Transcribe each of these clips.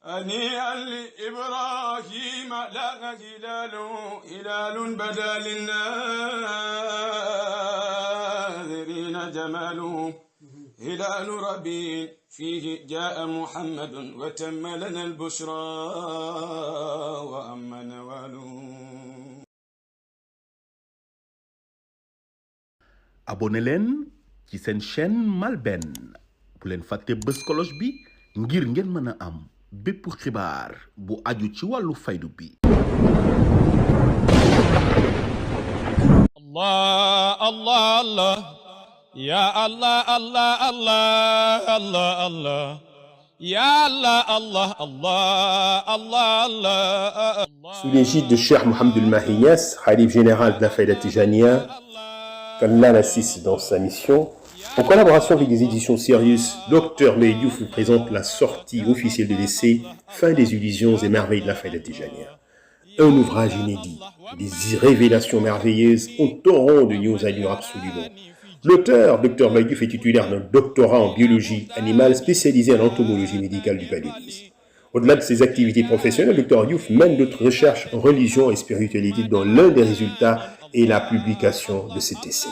هنيئا لإبراهيم لا هلال بدا للناظرين جماله هلال ربيع فيه جاء محمد وتم لنا البشرى وأما نواله. abonné leen ci seen chaîne MALBN bu leen fàtte bës cloche bi ngir ngeen mën a am bépp xibaar bu aju ci wàllu faydu bi. Allah Allah Allah ya Allah Allah Allah Allah Allah ya Allah Allah Allah Allah Allah. Sous l'égide de Cheikh Mohamed Mahi Niass, Khalife général de la Faïda Tijaniyya, qu'Allah l'assiste dans sa mission, en collaboration avec les éditions Sirius, Dr Mbaye Diouf vous présente la sortie officielle de l'essai Fin des illusions et merveilles de la Faïda Tijaniyya. Un ouvrage inédit, des révélations merveilleuses, un torrent de news à lire absolument. L'auteur, Dr Mbaye Diouf, est titulaire d'un doctorat en biologie animale spécialisé en entomologie médicale du paludisme. Au-delà de ses activités professionnelles, Dr Diouf mène d'autres recherches en religion et spiritualité, dont l'un des résultats est la publication de cet essai.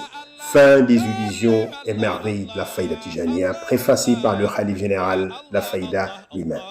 Fin des illusions et merveilles de la Faïda Tijaniyya, préfacé par le Khalife général de la Faïda lui-même.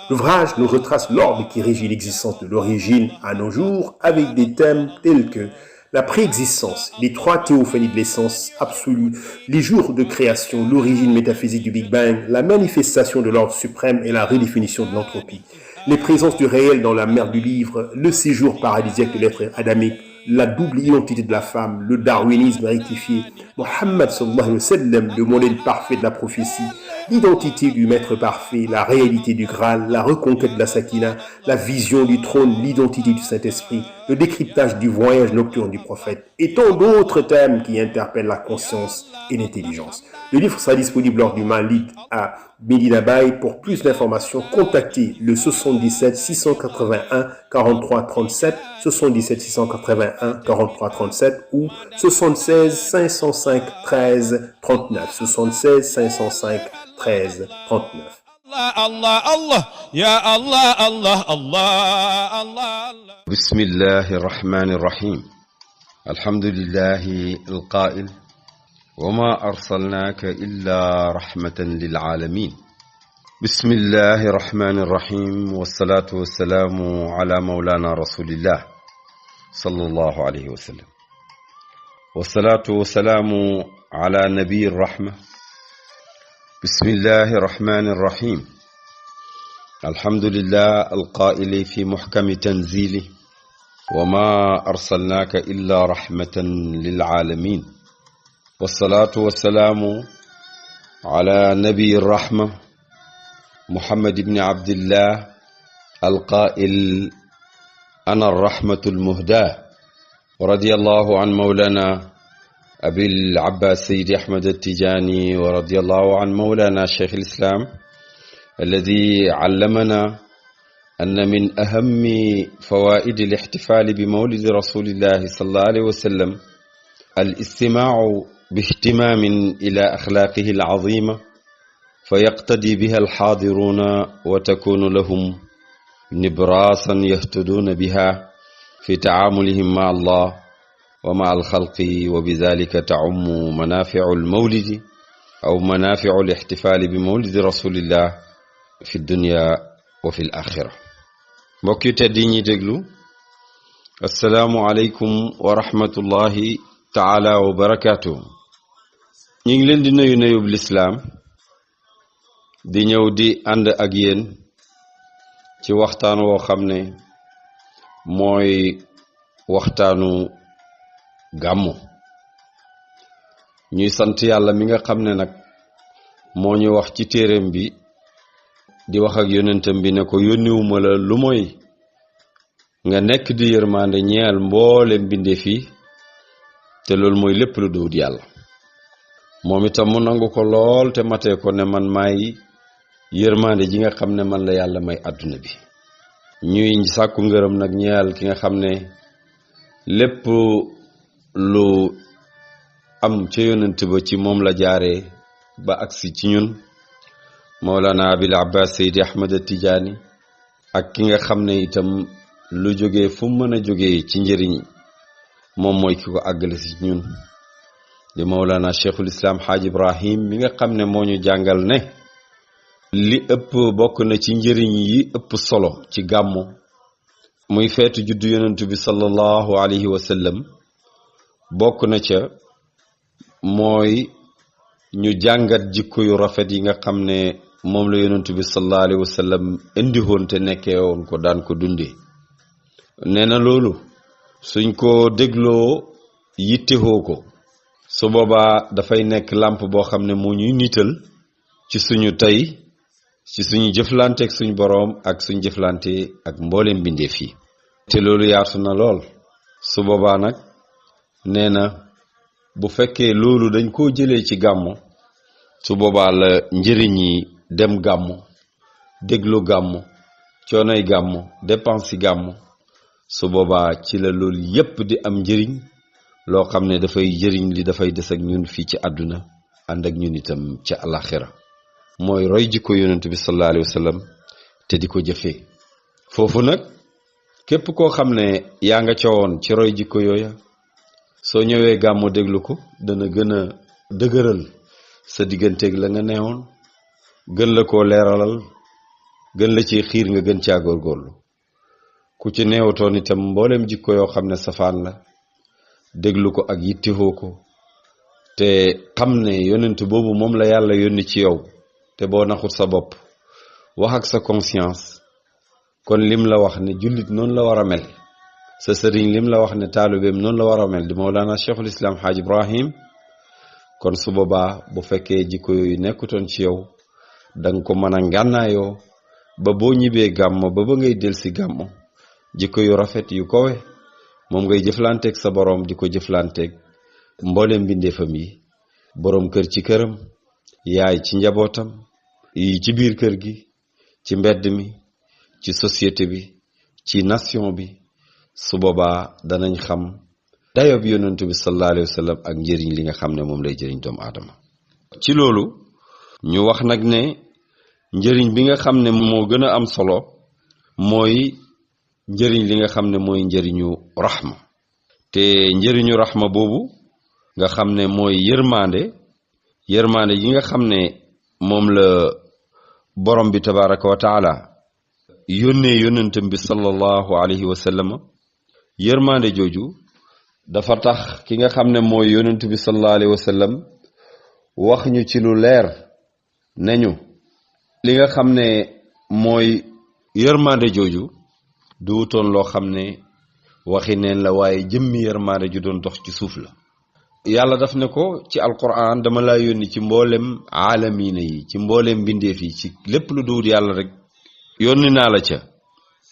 L'ouvrage nous retrace l'ordre qui régit l'existence de l'origine à nos jours, avec des thèmes tels que la préexistence, les trois théophanies de l'essence absolue, les jours de création, l'origine métaphysique du Big Bang, la manifestation de l'ordre suprême et la redéfinition de l'entropie, les présences du réel dans la mer du livre, le séjour paradisiaque de l'être adamique, la double identité de la femme, le darwinisme rectifié, Mohammed sallallahu alayhi wa sallam, le modèle parfait de la prophétie, l'identité du maître parfait, la réalité du Graal, la reconquête de la Sakina, la vision du trône, l'identité du Saint-Esprit, le décryptage du voyage nocturne du prophète et tant d'autres thèmes qui interpellent la conscience et l'intelligence. Le livre sera disponible lors du Maalid à Medina Baye. Pour plus d'informations, contactez le 77 681 43 37, 77 681 43 37 ou 76 505 13 39, 76 505 13 39. Allah Allah ya Allah Allah Allah Allah. Bismillahir Rahmanir Rahim. Alhamdulillahi al-Qa'il وما أرسلناك إلا رحمة للعالمين. بسم الله الرحمن الرحيم والصلاة والسلام على مولانا رسول الله صلى الله عليه وسلم والصلاة والسلام على نبي الرحمة. بسم الله الرحمن الرحيم. الحمد لله القائل في محكم تنزيله وما أرسلناك إلا رحمة للعالمين. والصلاة والسلام على نبي الرحمة محمد بن عبد الله القائل أنا الرحمة المهداة. ورضي الله عن مولانا أبي العباس سيد أحمد التجاني، ورضي الله عن مولانا شيخ الإسلام الذي علمنا أن من أهم فوائد الاحتفال بمولد رسول الله صلى الله عليه وسلم الاستماع باهتمام إلى أخلاقه العظيمة فيقتدي بها الحاضرون وتكون لهم نبراسا يهتدون بها في تعاملهم مع الله ومع الخلق، وبذلك تعم منافع المولد أو منافع الاحتفال بمولد رسول الله في الدنيا وفي الآخرة. mbokk yi tedd yi ñuy déglu, assalaamu aleykum wa rahmatullahi taala wa barakaatuhu. ñu ngi leen di nuyu nuyub lislaam di ñëw di ànd ak yéen ci waxtaan woo xam ne mooy waxtaanu gàmmu. ñuy sant yàlla mi nga xam ne nag moo ñu wax ci téereem bi di wax ak yonentam bi ne ko yónniwuma la lu mooy nga nekk di yërmande ñeel mboolem mbindeef yi, te loolu mooy lépp lu dul yàlla. moom itam mu nangu ko lool te matee ko ne man maay yërmande ji nga xam ne man la yàlla may àdduna bi. ñuy sàkku ngërëm nag ñeel ki nga xam ne lépp lu am ca yonent ba ci moom la jaaree ba agsi ci ñun, Mawlana Abil Abbas Seydi Ahmad Tijaani ak ki nga xam ne itam lu jógee fu mën a jógee ci njëriñ moom mooy ki ko àggale si ñun di Mawlana Cheikhul Islam Haaj Ibrahim mi nga xam ne moo ñu jàngal ne li ëpp bokk na ci njëriñ yi ëpp solo ci gàmmu muy feetu juddu yonentu bi sallallahu alayhi wa sallam bokk na ca mooy ñu jàngat jikko yu rafet yi nga xam ne moom la yonentu bi sallallahu alayhi wa sallam indi woon te nekkee woon ko daan ko dundee nee na loolu suñ ko dégloo yittewoo ko su boobaa dafay nekk làmp boo xam ne moo ñuy niital ci suñu tey ci suñu jëflante ak suñu boroom ak suñu jëflante ak mbooleem mbindeef yi te loolu yaatu na lool su boobaa nag nee na bu fekkee loolu dañ koo jëlee ci gàmmu su boobaa la njëriñ yi dem gàmmu déglu gàmmu coonoy gàmmu dépense yi gàmmu su boobaa ci la loolu yépp di am njëriñ loo xam ne dafay jëriñ li dafay des ak ñun fii ci àdduna ànd ak ñun itam ci alaxira mooy roy jikko yonent bi sallallahu alayhi wa sallam te di ko jëfee foofu nag képp koo xam ne yaa nga cowoon ci roy jikko yooya soo ñëwee gàmmu déglu ko dana gën a dëgëral sa digganteeg la nga neewoon gën la koo leeralal gën la ci xiir nga gën caa góorgóorlu ku ci neewatoon itam mboolem jikko yoo xam ne safaan la déglu ko ak yittewoo ko te xam ne yonent boobu moom la yàlla yónni ci yow te boo naxut sa bopp wax ak sa conscience kon lim la wax ne jullit noonu la war a mel sa sëriñ lim la wax ne taalibeem noonu la war a mel di Mawlana Cheikhul Islam Haaj Ibrahim kon su boobaa bu fekkee jikko yooyu nekkutoon ci yow danga ko mën a ngànnaayoo ba boo ñibbee gàmmo ba ngay del si gàmmo jikko yu rafet yu kowe moom ngay jëflanteeg sa boroom di ko jëflanteeg mbooleem mbindeefam yi boroom kër ci këram yaay ci njabootam yi ci biir kër gi ci mbedd mi ci société bi ci nation bi su boobaa danañ xam dayob yonentu bi sallallahu alayhi wa sallam ak njëriñ li nga xam ne moom lay jëriñ doomu aadama ci loolu ñu wax nag ne njëriñ bi nga xam ne moo gën a am solo mooy njëriñ li nga xam ne mooy njëriñu raxma te njëriñu raxma boobu nga xam ne mooy yërmande yi nga xam ne moom la borom bi tabaraka wa taala yónnee yónnentam bi sallallahu alayhi wa sallam yërmande jooju dafa tax ki nga xam ne mooy yónnentu bi sallallahu alayhi wa sallam wax ñu ci lu leer nañu li nga xam ne mooy yërmande jooju du wutoon loo xam ne waxi neen la waaye jëmmi yërmande ju doon dox ci suuf la yàlla daf ne ko ci alquran dama laa yónni ci mboolem aalamiina yi ci mboolem mbindeef yi ci lépp lu duwut yàlla rek yónni naa la ca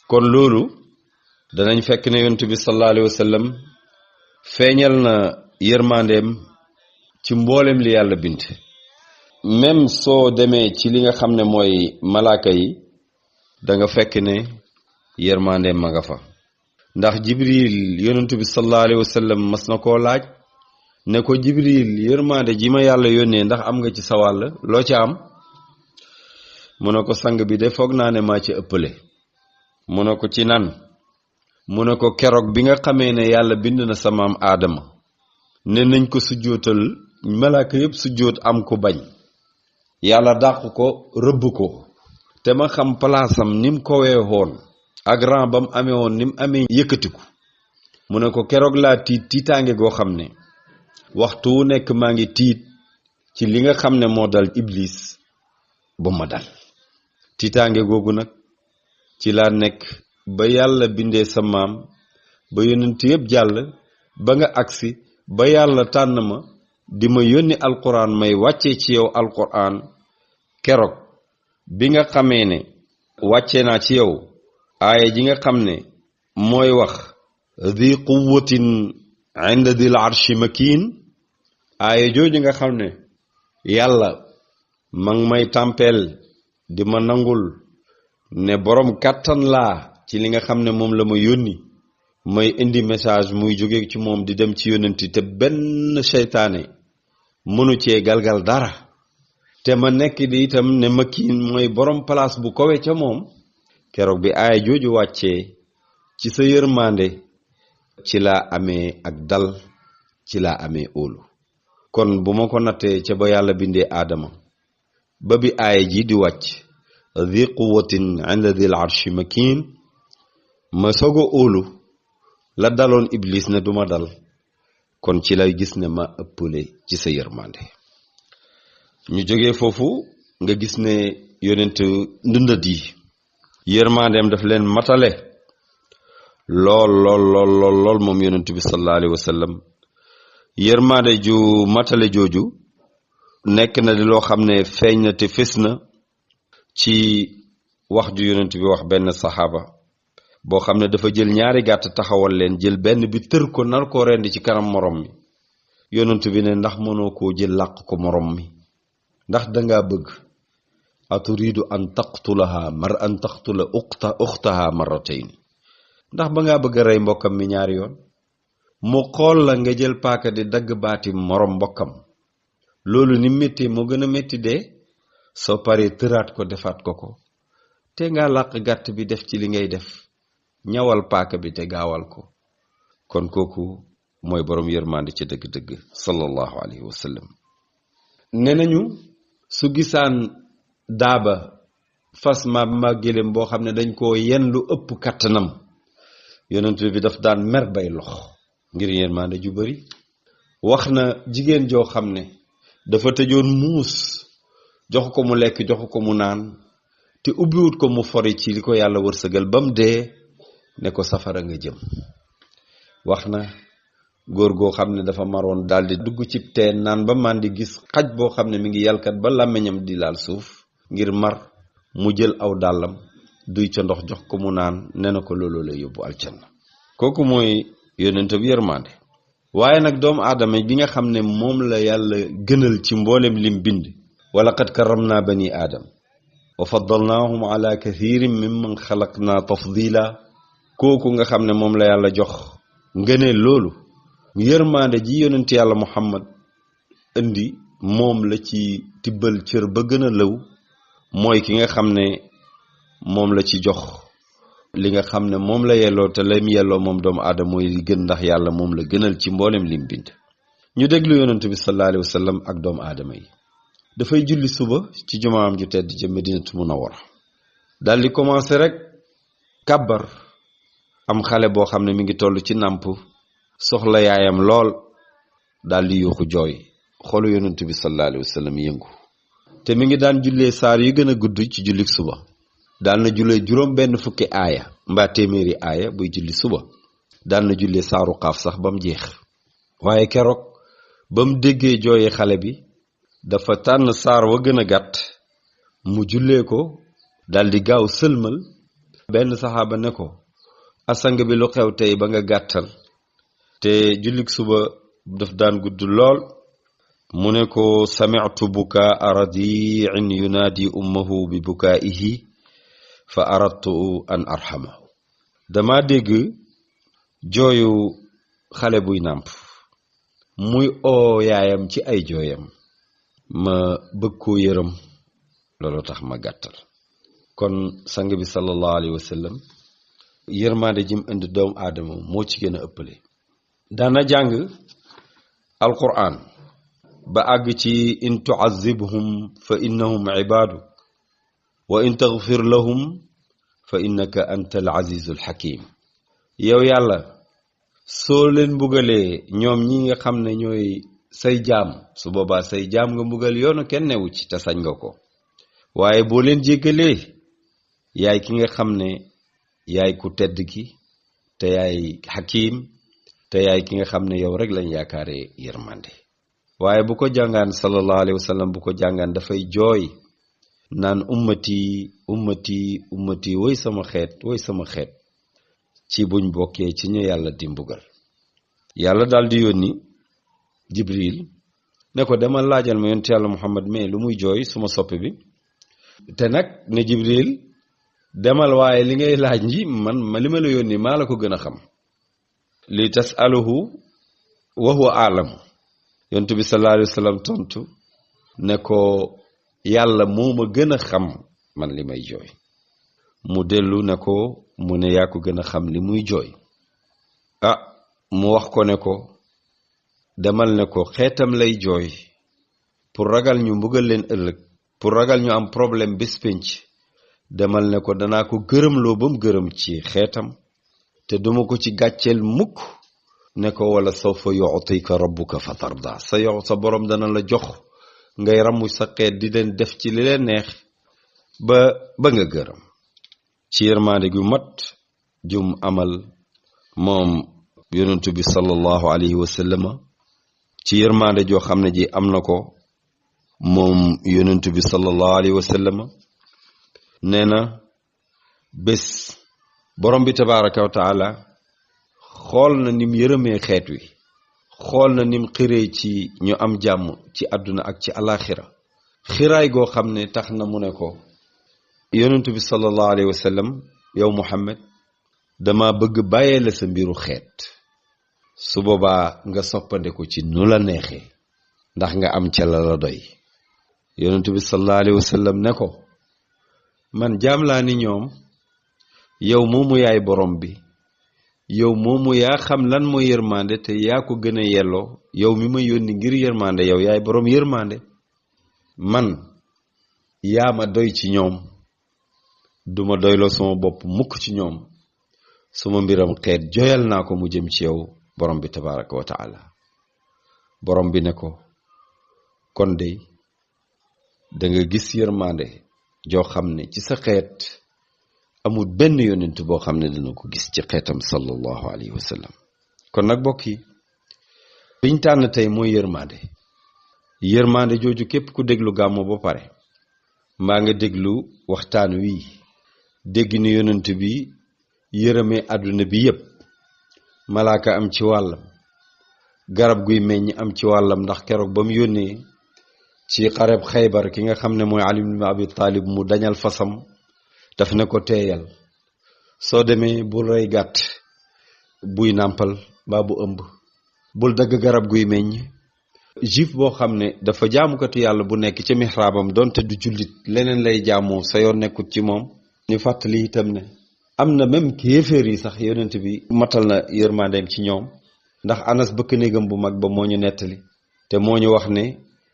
kon loolu danañ fekk ne yonent bi sallallahu alayhi wa sallam feeñal na yërmandeem ci mboolem li yàlla bind même soo demee ci li nga xam ne mooy malaaka yi da nga fekk ne yërmandeem ma nga fa ndax jibril yonent bi sallallahu alayhi wa sallam mas na koo laaj ne ko jibril yërmande ji ma yàlla yónnee ndax am nga ci sa wàll loo ca am mu ne ko sang bi de foog naa ne maa ci ëppale mu ne ko ci nan mu ne ko keroog bi nga xamee ne yàlla bind na sa maam aadama ne nañ ko sujjootal malaaka yépp sujjoot am ko bañ yàlla dàq ko rëbb ko te ma xam palaasam nim ko weexoon ak ran bam amee woon nim amee yëkkatiku mu ne ko keroog laa tiitaange goo xam ne waxtu wu nekk maa ngi tiit ci li nga xam ne moo dal iblis bu ma dal tiitaange googu nag ci laa nekk ba yàlla bindee sa maam ba yonent yépp jàll ba nga agsi ba yàlla tànn ma di ma yónni alquran may wàccee ci yow alquran keroog bi nga xamee ne wàcce naa ci yow aaya ji nga xam ne mooy wax di quwwatin inda dil arshi makin aaya jooju nga xam ne yàlla ma ngi may tàmpeel di ma nangul ne borom kàttan laa ci li nga xam ne moom la ma yónni may indi message muy jóge ci moom di dem ci yónnenti te benn seytaane mënu cee galgal dara te ma nekk di itam ne makin mooy borom place bu kowe ca moom keroog bi aaya jooju wàccee ci sa yërmande ci laa amee ak dal ci laa amee óolu kon bu ma ko nattee ca ba yàlla bindee aadama ba bi aaya ji di wàcc dhi quwwatin inda dhil arshi makin ma sogo óolu la daloon iblis ne duma dal kon ci lay gis ne ma ëppale ci sa yërmande ñu jógee foofu nga gis ne yonent ndundat yi yërmandeem daf leen matale lool moom yonent bi sallallahu alayhi wa sallam yërmande ju matale jooju nekk na di loo xam ne feeñ na te fés na ci wax ju yonent bi wax benn saxaaba boo xam ne dafa jël ñaari gàtt taxawal leen jël benn bi tër ko nar koo rendi ci kanam morom mi yonent bi ne ndax mënoo koo jël làq ko morom mi ndax dangaa bëgg aturidu an taqtula uxtaha marratayn ndax ba ngaa bëgg a rey mbokkam mi ñaari yoon mu xool la nga jël paaka di dagg baati morom mbokkam loolu ni métti moo gën a métti dee soo paree tëraat ko defaat ko te nga làq gàtt bi def ci li ngay def ñawal paaka bi te gaawal ko kon kooku mooy borom yërmande ci dëgg-dëgg sallallahu alayhi wa sallam ne nañu su gisaan daaba fas ma gélém boo xam ne dañ koo yen lu ëpp kattanam yonent bi daf daan mer bay lox ngir yërmande ju bari wax na jigéen joo xam ne dafa tëjoon muus jox ko mu lekk jox ko mu naan te ubbiwut ko mu fori ci li ko yàlla wërsëgal ba mu dee ne ko safara nga jëm wax na góor goo xam ne dafa maroon daldi dugg ci teen naan ba màndi gis xaj boo xam ne mi ngi yalkat ba làmmiñam di laal suuf ngir mar mu jël aw dàllam duy ca ndox jox ko mu naan ne na ko loolu lay yóbbu aljanna kooku mooy yonent bi yërmande waaye nag doomu aadama bi nga xam ne moom la yàlla gënal ci mboolem lim bind wala qad karramna bani aadam wa faddalnaahum ala kathirin mimman xalaqna tafdila kooku nga xam ne moom la yàlla jox ngëneel loolu yërmande ji yonent yàlla muhammad indi moom la ci tibbal cër ba gën a lëw mooy ki nga xam ne moom la ci jox li nga xam ne moom la yelloo te lam yelloo moom doomu aadama mooy li gën ndax yàlla moom la gënal ci mboolem lim bind ñu déglu yonent bi sallallahu alayhi wa sallam ak doomu aadama yi dafay julli suba ci jumaam ju tedd ca Madinatu Munawwara daal di commencé rek kàbbar am xale boo xam ne mi ngi toll ci nàmp soxla yaayam lool daal di yuuxu jooy xolu yonent bi sallallahu alayhi wa sallam yëngu te mi ngi daan jullee saar yu gën a gudd ci jullik suba daan na jullee juróom benn fukki aaya mbaa téeméeri aaya buy julli suba daan na jullee saaru xaaf sax ba mu jeex waaye keroog ba mu déggee jooye xale bi dafa tànn saar wa gën a gàtt mu jullee ko daldi gaaw sëlmal benn saxaaba ne ko asang bi lu xew tey ba nga gàttal te jullik suba daf daan gudd lool mu ne ko sami'tu bukaa radi'in yunaadi ummuhu bi bukaa'ihi fa aradtu an arhamahu dama dégg jooyu xale buy nàmp muy oo yaayam ci ay jooyam ma bëgg koo yërëm loolu tax ma gàttal kon sang bi sallallahu alayhi wa sallam yërmande jim indi doomu aadama moo ci gën a ëppale daana jàng alquran ba àgg ci in tu'azzibhum fa innahum ibaadu wa in taghfir lahum fa innaka anta al azizul hakim yow yàlla soo leen mbugalee ñoom ñi nga xam ne ñooy say jaam su boobaa say jaam nga mbugal yoonu kenn newu ci te sañ nga ko waaye boo leen jéggalee yaay ki nga xam ne yaay ku tedd ki te yaay hakim te yaay ki nga xam ne yow rek lañ yaakaaree yërmande waaye bu ko jàngaan sallallahu alayhi wa sallam bu ko jàngaan dafay jooy naan ummati woy sama xeet ci buñ bokkee ci ñu yàlla di mbugal yàlla daal di yónni jibril ne ko demal laajal ma yonent yàlla muhammad mais lu muy jooy suma soppe bi te nag ne jibril demal waaye li ngay laaj ji man ma li ma la yónni maa la ko gën a xam li tasaluhu wa huwa a'lamu yonent bi sallallahu alayhi wa sallam tontu ne ko yàlla moo ma gën a xam man li may jooy mu dellu ne ko mu ne yaa ko gën a xam li muy jooy. mu wax ko ne ko demal ne ko xeetam lay jooy pour ragal ñu mbugal leen ëllëg, pour ragal ñu am problème bés pénc. demal ne ko danaa ko gërëmloo ba mu gërëm ci xeetam te duma ko ci gàcceel mukk. ne ko wala sawfa yu'tika rabbuka fatarda, sa borom dana la jox ngay ramu sa xeet di leen def ci li leen neex ba nga gërëm. ci yërmaande gu mat jum amal moom yonentu bi sallallahu alayhi wa sallam, ci yërmaande joo xam ne ji am na ko moom yonentu bi sallallahu alayhi wa sallam. nee na bés borom bi tabaraka wa taala xool na nim yërëmee xeet wi, xool na nim xiree ci ñu am jàmm ci àdduna ak ci alaxira. xiraay goo xam ne tax na mu ne ko yonentu bi sallallahu alayhi wa sallam, yow Muhammad dama bëgg bàyyee la sa mbiru xeet, su boobaa nga soppandeku ci nu la neexee ndax nga am ca la doy. yonentu bi sallallahu alayhi wa sallam ne ko man jaam laa ni ñoom, yow moomu yaay borom bi, yow moomu yaa xam lan mooy yërmande te yaa ko gën a yelloo. yow mi ma yónni ngir yërmande, yow yaay borom yërmande. man yaa ma doy ci ñoom, duma doyloo sama bopp mukk ci ñoom. sama mbiram xeet joyal naa ko mu jëm ci yow borom bi tabaraka wa taala. borom bi ne ko kon de da nga gis yërmande joo xam ne ci sa xeet amul benn yonent boo xam ne dina ko gis ci xeetam sallallahu alayhi wa sallam. kon nag bokk yi liñ tànn tey mooy yërmande. yërmande jooju képp ku déglu gàmmu ba pare maa nga déglu waxtaan wi dégg ni yonent bi yërëmee àdduna bi yépp, malaaka am ci wàllam, garab guy meññ am ci wàllam ndax keroog ba mu yónnee ci xareb Xaybar ki nga xam ne mooy Ali ibn Abi Talib mu dañal fasam, daf ne ko teeyal, soo demee bul rey gàtt buy nàmpal mbaa bu ëmb, bul dagg garab guy meññ. juif boo xam ne dafa jaamukatu yàlla bu nekk ci mihraabam donte du jullit, leneen lay jaamoo, sa yoon nekkut ci moom. ñu fàttali itam ne am na même kéeféer yi sax yonent bi matal na yërmandeem ci ñoom, ndax Anas bëkk néegam bu mag ba moo ñu nettali te moo ñu wax ne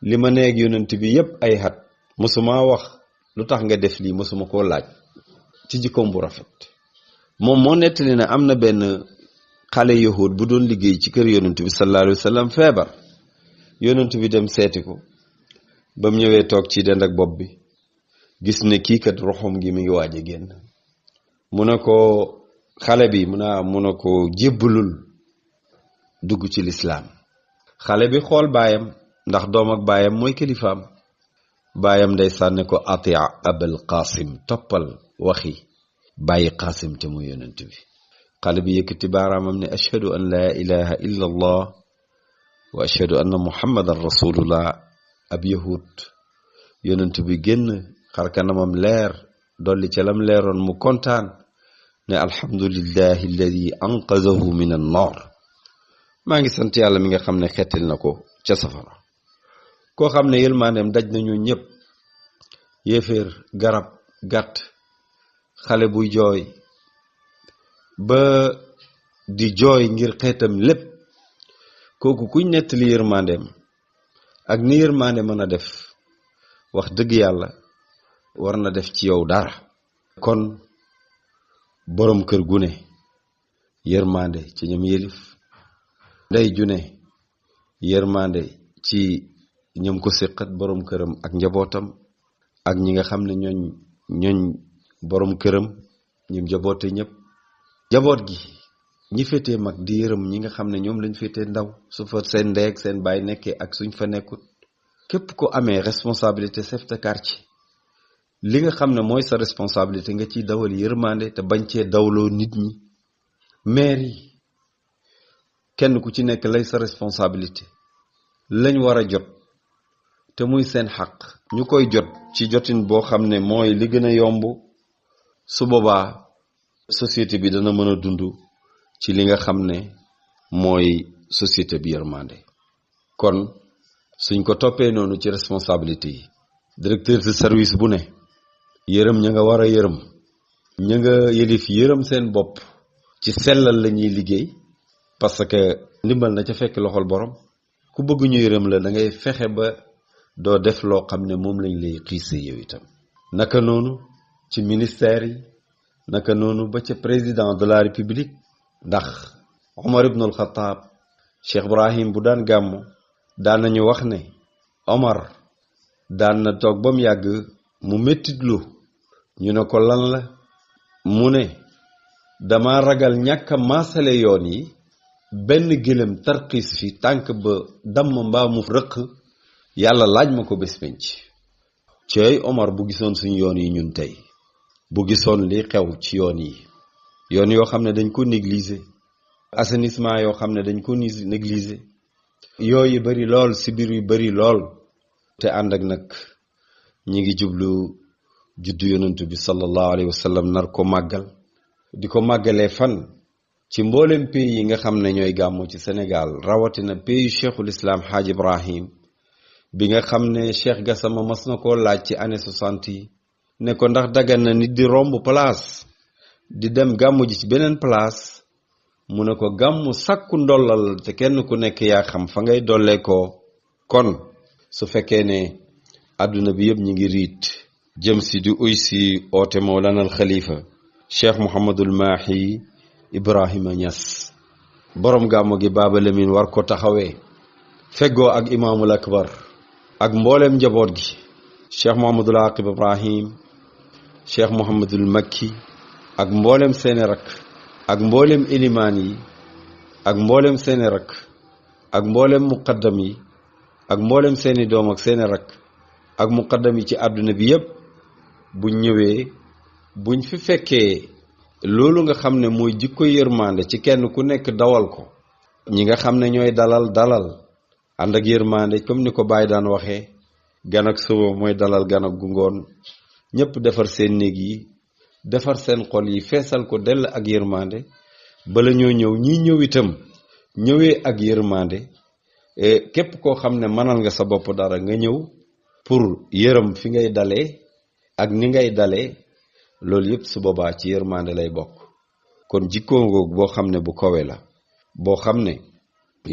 li ma neeg yonent bi yépp ay xat mosuma wax lu tax nga def lii, mosuma koo laaj, ci jikkoom bu rafet. moom moo nettali ne am na benn xale yahud bu doon liggéey ci kër yonent bi sallallahu alayhi wa sallam feebar. yonent bi dem seeti ko, ba mu ñëwee toog ci dend ak bopp bi gis ne kii kat roxom gi mi ngi waaj a génn. mu ne ko xale bi mu ne ko jébbalul dugg ci lislaam. xale bi xool baayam ndax doom ak baayam mooy kilifaam. baayam ndeysaan ne ko atia abal qasim, toppal waxi bàyyi qasim te mu yonent bi. xale bi yëkkati baaraamam ne ashhadu an la ilaha illa allah wa ashhadu anna muhammadan rasulullah. ab yahud yonent bi génn xar kanamam leer dolli ca lam leeroon mu kontaan ne alhamdulillahi alladi anqadahu min an nar. maa ngi sant yàlla mi nga xam ne xettil na ko ca safara. koo xam ne yërmandeem daj nañu ñëpp, yéeféer, garab, gàtt, xale buy jooy ba di jooy ngir xeetam lépp, kooku kuñ nettali yërmandeem ak ni yërmande mën a def, wax dëgg yàlla war na def ci yow dara. kon borom kër gu ne yërmande ci ñoom yëlif, ndey ju ne yërmande ci ñoom ko séqat, borom këram ak njabootam ak ñi nga xam ne ñooñ borom këram, ñim njaboote ñëpp. njaboot gi ñi féetee mag di yërëm ñi nga xam ne ñoom lañ féetee ndaw, su fa seen ndey ak seen baay nekkee ak suñ fa nekkut. képp ko amee responsabilité chef de quartier, li nga xam ne mooy sa responsabilité nga ciy dawal yërmande te bañ cee dawloo nit ñi. maire yi kenn ku ci nekk lay sa responsabilité lañ war a jot te muy seen xaq ñu koy jot ci jotin boo xam ne mooy li gën a yomb. su boobaa société bi dana mën a dund ci li nga xam ne mooy société bi yërmande. kon suñ ko toppee noonu ci responsabilité yi, directeur de service bu ne yërëm ña nga war a yërëm, ña nga yëlif yërëm seen bopp ci sellal la ñuy liggéey parce que ndimbal na ca fekk loxol borom ku bëgg ñu yërëm la da ngay fexe ba doo def loo xam ne moom lañ lay xiise yow itam naka noonu ci ministère yi naka noonu ba ca président de la république ndax Omar ibn al-Khattab Cheikh Ibrahim bu daan gàmmu daan nañu wax ne Omar daan na toog ba mu yàgg mu mettitlu ñu ne ko lan la mu ne dama ragal ñàkk a maasale yoon yi benn gëlëm tarxiis fi tànk ba damm mbaa mu rëq yàlla laaj ma ko bés penc cey Omar bu gisoon suñu yoon yi ñun tey bu gisoon li xew ci yoon yi yoon yoo xam ne dañ ko négliger assainissement yoo xam ne dañ ko négliger yooyu bari lool si biir yu bari lool te ànd ak nag ñi ngi jublu juddu yonent bi sallallahu alayhi wa sallam nar ko màggal di ko màggalee fan ci mboolem pays yi nga xam ne ñooy gàmmu ci Sénégal rawatina pays cheikhul islam Haaj Ibrahim bi nga xam ne Cheikh Gassama mas na koo laaj ci année 60 yi ne ko ndax dagan na nit di romb place di dem gàmmu ji ci beneen place mu ne ko gàmmu sàkku ndollal te kenn ku nekk yaa xam fa ngay dollee ko kon su fekkee ne àdduna bi yëpp ñi ngi riit jëm si di uy si oote Mawlana al Khalifa Cheikh Mouhamadul Mahi Ibrahima Niass borom gàmmu gi Baaba Lamine war ko taxawee feggoo ak imaamul akbar ak mboolem njaboot gi Cheikh Mouhamadul Aqib Ibrahim Cheikh Mouhamadul Makki ak mboolem seeni rak ak mboolem ilimaan yi ak mboolem seeni rak ak mboolem muqaddam yi ak mboolem seeni doom ak seeni rak ak muqaddam yi ci àdduna bi yépp buñ ñëwee buñ fi fekkee loolu nga xam ne mooy jikko yërmande ci kenn ku nekk dawal ko ñi nga xam ne ñooy dalal ànd ak yërmande comme ni ko Baye daan waxee gan ak suba mooy dalal gan ak gu ngoon ñëpp defar seen néeg yi defar seen xol yi feesal ko dell ak yërmande bala ñoo ñëw ñi ñëw itam ñëwee ak yërmande képp koo xam ne mënal nga sa bopp dara nga ñëw pour yërëm fi ngay dalee ak ni ngay dalee loolu yëpp su boobaa ci yërmande lay bokk kon jikkoo ngoog boo xam ne bu kowe la boo xam ne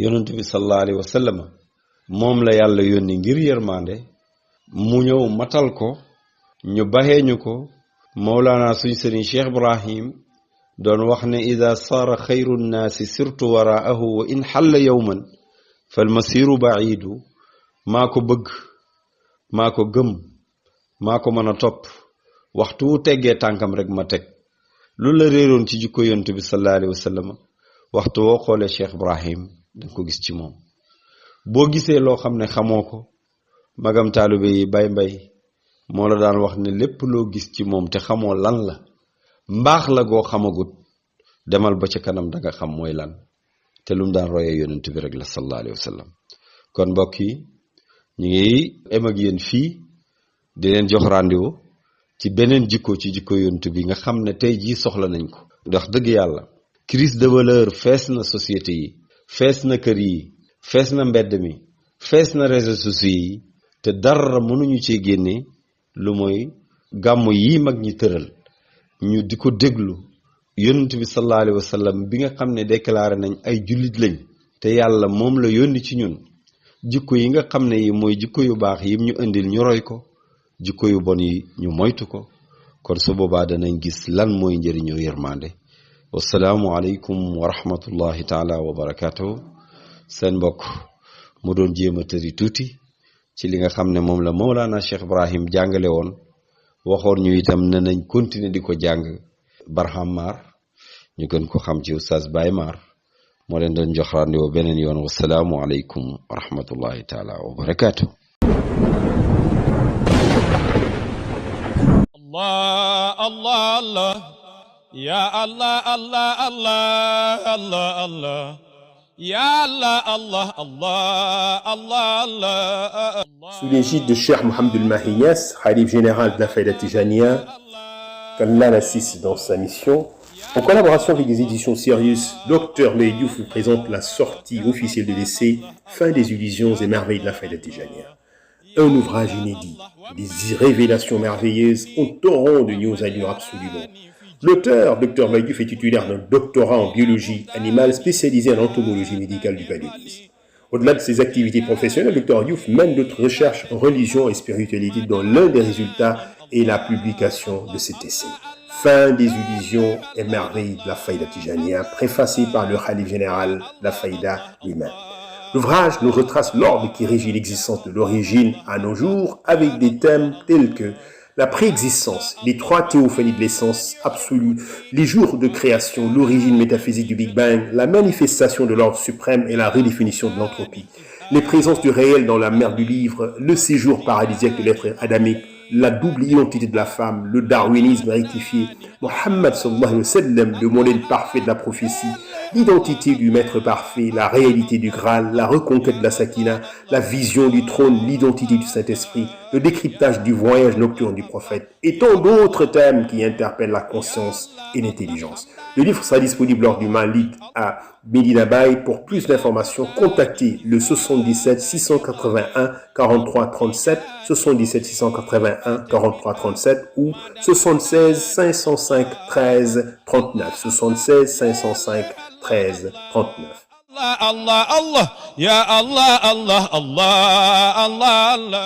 yonent bi sallallahu alayhi wa sallam moom la yàlla yónni ngir yërmande mu ñëw matal ko ñu baxee ñu ko Mawlana suñ sëriñ Cheikh Ibrahim doon wax ne ida saara xayru nnaasi sirtu waraahu wa in xalla yowman fal masiru baidu maa ko bëgg maa ko gëm maa ko mën a topp waxtu wu teggee tànkam rek ma teg lu la réeroon ci jikko yonent bi sallallahu alayhi wa sallam waxtu woo xoolee Cheikh Ibrahim danga ko gis ci moom boo gisee loo xam ne xamoo ko magam taalibe yi mbay moo la daan wax ne lépp loo gis ci moom te xamoo lan la mbaax la goo xamagut demal ba ca kanam danga xam mooy lan te lu mu daan royee yonent bi rek la sallallahu alayhi wa sallam kon mbokk yi ñu ngi em ak yéen fii di leen jox rendez-vous ci beneen jikko ci jikko yonent bi nga xam ne tey jii soxla nañ ko ndax dëgg yàlla crise de valeur fees na société yi fees na kër yi fees na mbedd mi fees na réseaux sociaux yi te dara mënuñu cee génne lu mooy gàmmu yi mag ñi tëral ñu di ko déglu yonent bi sallallahu alayhi wa sallam bi nga xam ne déclaré nañ ay jullit lañ te yàlla moom la yónni ci ñun jikko yi nga xam ne yi mooy jikko yu baax yi ñu indil ñu roy ko jikko yu bon yi ñu moytu ko kon su boobaa danañ gis lan mooy njëriñu yërmande wasalaamu aleykum wa rahmatullahi taala wa barakatuhu seen mbokk mu doon jéem a tëri tuuti ci li nga xam ne moom la Mawlana Cheikh Ibrahim jàngale woon waxoon ñu itam ne nañ continuer di ko jàng Barham Mar ñu gën ko xam ci Oustaz Baye Mar moo leen doon jox rendez-vous beneen yoon wasalaamu aleykum wa rahmatullahi taala wa barakatuh Allah Allah Allah ya Allah Allah Allah Allah Allah ya Allah Allah Allah Allah Allah Sous l'égide de Cheikh Mohamedou Mahi Niass, Khalif général de la Faïda Tijaniyya, qu'Allah l'assiste dans sa mission, en collaboration avec des éditions Sirius, Dr Mbaye Diouf vous présente la sortie officielle de l'essai Fin des illusions et merveilles de la Faïda Tijaniyya. Un ouvrage inédit, des révélations merveilleuses, un torrent de news allure absolument. L'auteur, Dr Baïdiouf, est titulaire d'un doctorat en biologie animale spécialisé en entomologie médicale du paludisme. Au-delà de ses activités professionnelles, Dr Diouf mène d'autres recherches en religion et spiritualité dont l'un des résultats est la publication de cet essai. Fin des illusions et merveilles de la Faïda Tijaniya, préfacé par le Khalif général de la Faïda lui-même. L'ouvrage nous retrace l'ordre qui régit l'existence de l'origine à nos jours avec des thèmes tels que la préexistence, les trois théophanies de l'essence absolue, les jours de création, l'origine métaphysique du Big Bang, la manifestation de l'ordre suprême et la redéfinition de l'entropie, les présences du réel dans la mer du livre, le séjour paradisiaque de l'être adamique, la double identité de la femme, le darwinisme rectifié, Mohammed sallallahu alayhi wa sallam, le modèle parfait de la prophétie, l'identité du maître parfait, la réalité du Graal, la reconquête de la Sakina, la vision du trône, l'identité du Saint-Esprit, le décryptage du voyage nocturne du prophète et tant d'autres thèmes qui interpellent la conscience et l'intelligence. Le livre sera disponible lors du Maalid à Medina Bay. Pour plus d'informations, contactez le 77 681 43 37, 77 681 43 37 ou 76 505 13 39, 76 505 13 39. Allah, Allah, Allah, ya Allah, Allah, Allah, Allah, Allah.